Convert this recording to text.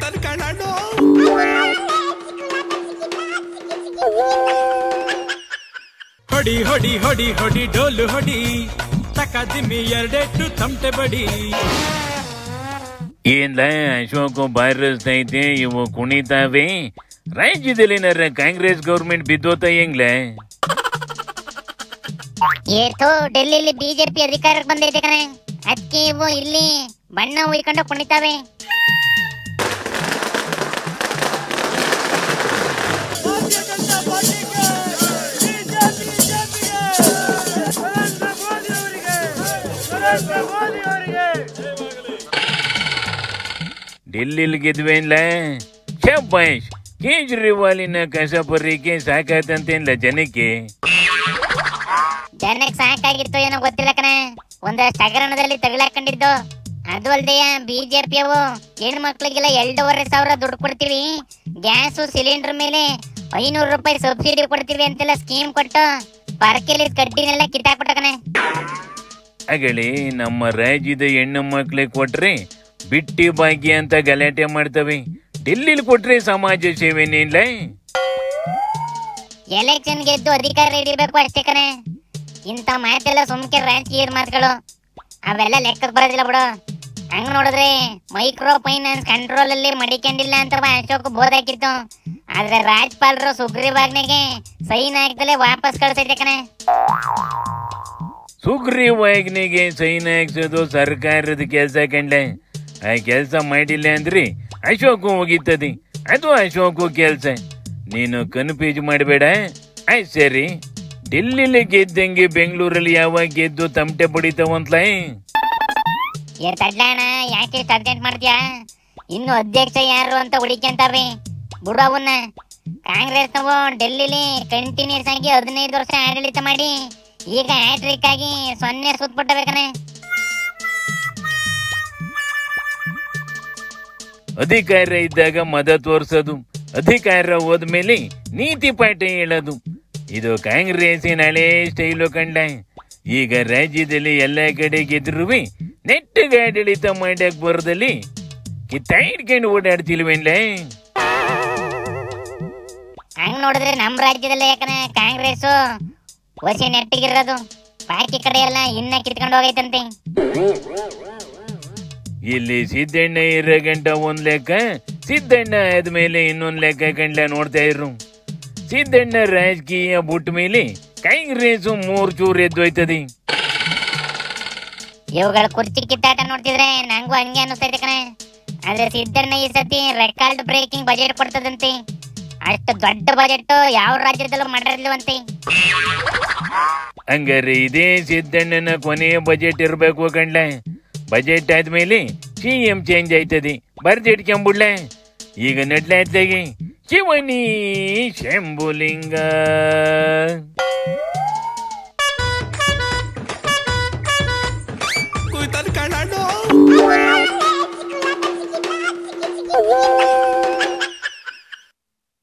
ಮಾಡ್ತಾನೆ ಕಣಣ್ಣ. ಹೊಡಿ ಹೊಡಿ ಹೊಡಿ ಹೊಡಿ ಡೋಲು ಹೊಡಿ, ತಕದಿಮ್ಮಿ ಎರಡೆಟ್ಟು ತಮಟೆ ಬಡಿ. ಏನ್ಲ ಅಶೋಕ ಬಾರಿಸ್ತೈತೆ, ಇವು ಕುಣಿತಾವೆ. ರಾಜ್ಯದಲ್ಲಿ ಕಾಂಗ್ರೆಸ್ ಗೌರ್ಮೆಂಟ್ ಬಿದ್ದೋತ ಹೆಂಗ್ಲ? ಏತೋ ಡೆಲ್ಲಿಲಿ ಬಿಜೆಪಿ ಅಧಿಕಾರಕ್ಕೆ ಬಂದೈತೆ ಕಣೆ, ಅದಕ್ಕೆ ಇವು ಇಲ್ಲಿ ಬಣ್ಣ ಉಯ್ಕೊಂಡು ಕುಣಿತಾವೆ. ಡೆಲ್ಲಿಲಿ ಗೆದ್ವೇನ್ಲ? ಶಬ್ಬಾಷ್. ಕೇಜ್ರಿವಾಲಿನ ಕಸಪರಿಗೆ ಸಾಕಾತಂತೇನ್ಲ ಜನಕ್ಕೆ? ಜನಕ್ಕೆ ಸಾಕಾಗಿತ್ತು ಏನೋ ಗೊತ್ತಿಲ್ಲ ಕಣೆ, ಒಂದಷ್ಟು ಹಗರಣದಲ್ಲಿ ತಗಲಾಕೊಂಡಿದ್ದು. ಅದು ಅಲ್ದೆಯ ಬಿಜೆಪಿಯವು ಹೆಣ್ಮಕ್ಳಿಗೆಲ್ಲ 2,500 ದುಡ್ಡು ಕೊಡ್ತೀವಿ, ಗ್ಯಾಸು ಸಿಲಿಂಡರ್ ಮೇಲೆ 500 ರೂಪಾಯಿ ಸಬ್ಸಿಡಿ ಕೊಡ್ತೀವಿ ಅಂತೆಲ್ಲ ಸ್ಕೀಮ್ ಕೊಟ್ಟು ಪರಕೆಲಿ ಕಡ್ಡಿನೆಲ್ಲ ಕಿತ್ತಾಕ್ಬಿಟ್ಟ ಕಣೆ. ಅಗಳಿ ನಮ್ಮ ರಾಜ್ಯದ ಹೆಣ್ಣು ಮಕ್ಳಿಗೆ ಕೊಟ್ರೆ ಬಿಟ್ಟಿ ಭಾಗ್ಯ ಅಂತ ಗಲಾಟೆ ಮಾಡ್ತವೆ, ಡೆಲ್ಲಿಲಿ ಕೊಟ್ರೆ ಸಮಾಜ ಸೇವೆನೇನ್ಲ? ಎಲೆಕ್ಷನ್ ಗೆದ್ದು ಅಧಿಕಾರ ಹಿಡಿಬೇಕು ಅಷ್ಟೇ ಕಣೆ. ಇಂಥ ಮಾತೆಲ್ಲ ಸುಮ್ಕೆ ರಾಜಕೀಯ ಮಾತುಗಳು, ಅವೆಲ್ಲ ಲೆಕ್ಕಕ್ಕೆ ಬರೋದಿಲ್ಲ ಬಿಡು. ಹಂಗ ನೋಡಿದ್ರೆ ಮೈಕ್ರೋ ಫೈನಾನ್ಸ್ ಕಂಟ್ರೋಲ್ ಅಲ್ಲಿ ಮಡಿಕೊಂಡಿಲ್ಲ ಅಂತ ಅಶೋಕ್ ಬೋರ್ಡ್ ಹಾಕಿತ್ತು, ಆದ್ರೆ ರಾಜ್ಯಪಾಲರು ಸುಗ್ರೀವಾಜ್ಞೆಗೆ ಸೈನ್ ಹಾಕ್ದಲೆ ವಾಪಸ್ ಕಳ್ಸೈತೆ ಕಣೆ. ಸುಗ್ರೀವಾಜ್ಞೆಗೆ ಸೈನ್ ಹಾಕ್ಸೋದು ಸರ್ಕಾರದ ಕೆಲಸ ಕಂಡ್ಲೆ, ಆ ಕೆಲಸ ಮಾಡಿಲ್ಲ ಅಂದ್ರೆ ಅಶೋಕ ಹೋಗಿತ್ತದಿ, ಅದು ಅಶೋಕ ಕೆಲಸ. ನೀನು ಕನ್ಫ್ಯೂಸ್ ಮಾಡಬೇಡ. ಆಯ್ತು ಸರಿ, ಡೆಲ್ಲಿಲಿ ಗೆದ್ದಂಗೆ ಬೆಂಗಳೂರಲ್ಲಿ ಯಾವಾಗ ಗೆದ್ದು ತಮಟೆ ಬಡಿತಾವಂತ್ಲ? ತಡ್ಲಣ್ಣ, ಯಾಕೆ ಇಷ್ಟು ಅರ್ಜೆಂಟ್ ಮಾಡ್ತೀಯಾ? ಇನ್ನು ಅಧ್ಯಕ್ಷ ಯಾರು ಅಂತ ಹುಡುಕ್ಯಂತಾವೆ ಬಿಡು ಅವನ್ನ. ಕಾಂಗ್ರೆಸ್ ನಾವು ಡೆಲ್ಲಿಲಿ ಕಂಟಿನ್ಯೂಸ್ ಆಗಿ 15 ವರ್ಷ ಆಡಳಿತ ಮಾಡಿ ಈಗ ಹ್ಯಾಟ್ರಿಕ್ ಆಗಿ 0 ಸುತ್ತಬಿಟ್ಟಬೇಕನೆ. ಅಧಿಕಾರ ಇದ್ದಾಗ ಮದ ತೋರ್ಸೋದು, ಅಧಿಕಾರ ಹೋದ್ಮೇಲೆ ನೀತಿ ಪಾಠ ಹೇಳೋದು, ಇದು ಕಾಂಗ್ರೆಸ್ಸಿನ ಹಳೆ ಸ್ಟೈಲು ಕಂಡ. ಈಗ ರಾಜ್ಯದಲ್ಲಿ ಎಲ್ಲ ಕಡೆ ಗೆದ್ರುವೆ ನೆಟ್ಟಗೆ ಆಡಳಿತ ಮಾಡಕ್ ಬರದಲ್ಲಿ ಕಿತ್ತ ಹಿಡ್ಕೊಂಡು ಓಡಾಡ್ತಿಲ್ವೇನ್ಲ? ಹಂಗ್ ನೋಡಿದ್ರೆ ನಮ್ ರಾಜ್ಯದಲ್ಲೇ ಯಾಕನೆ ಕಾಂಗ್ರೆಸ್ ವರ್ಷ ನೆಟ್ಟಿಗಿರೋದು, ಬಾಕಿ ಕಡೆ ಎಲ್ಲ ಇನ್ನ ಕಿತ್ಕೊಂಡು ಹೋಗೈತಂತೆ. ಇಲ್ಲಿ ಸಿದ್ದಣ್ಣ ಇರೋ ಗಂಟ ಒಂದ್ ಲೆಕ್ಕ, ಸಿದ್ದಣ್ಣ ಆದ್ಮೇಲೆ ಇನ್ನೊಂದ್ ಲೆಕ್ಕ ಕಂಡ್ಲ ನೋಡ್ತಾ ಇರು. ಸಿದ್ದಣ್ಣ ರಾಜಕೀಯ ಬಿಟ್ಟ ಮೇಲೆ ಕಾಂಗ್ರೆಸ್ 3 ಚೂರು ಎದ್ದೋಯ್ತದಿ. ಇವುಗಳ ಕುರ್ಚಿ ಕಿತ್ತಾಟ ನೋಡ್ತಿದ್ರೆ ನಂಗೂ ಹಂಗೆ ಅನಿಸ್ತೈತೆ ಕಣೆ. ಆದ್ರೆ ಸಿದ್ದಣ್ಣ ಈ ಸತಿ ರೆಕಾರ್ಡ್ ಬ್ರೇಕಿಂಗ್ ಬಜೆಟ್ ಕೊಡ್ತದಂತೆ. ಅಷ್ಟು ದೊಡ್ಡ ಬಜೆಟ್ ಯಾವ ರಾಜ್ಯದಲ್ಲೂ ಮಾಡಿರ್ಲಿವಂತೆ. ಹಂಗಾರೆ ಇದೇ ಸಿದ್ದಣ್ಣನ ಕೊನೆಯ ಬಜೆಟ್ ಇರ್ಬೇಕು ಕಂಡ್ಲ. ಬಜೆಟ್ ಆದ್ಮೇಲೆ CM ಚೇಂಜ್ ಆಯ್ತದೆ, ಬರ್ದಿಟ್ ಕೆಂಬುಡ್ಲ. ಈಗ ನಡ್ಲಾಯ್ತಾಗಿ ಶಿವನಿ ಶಂಭುಲಿಂಗ.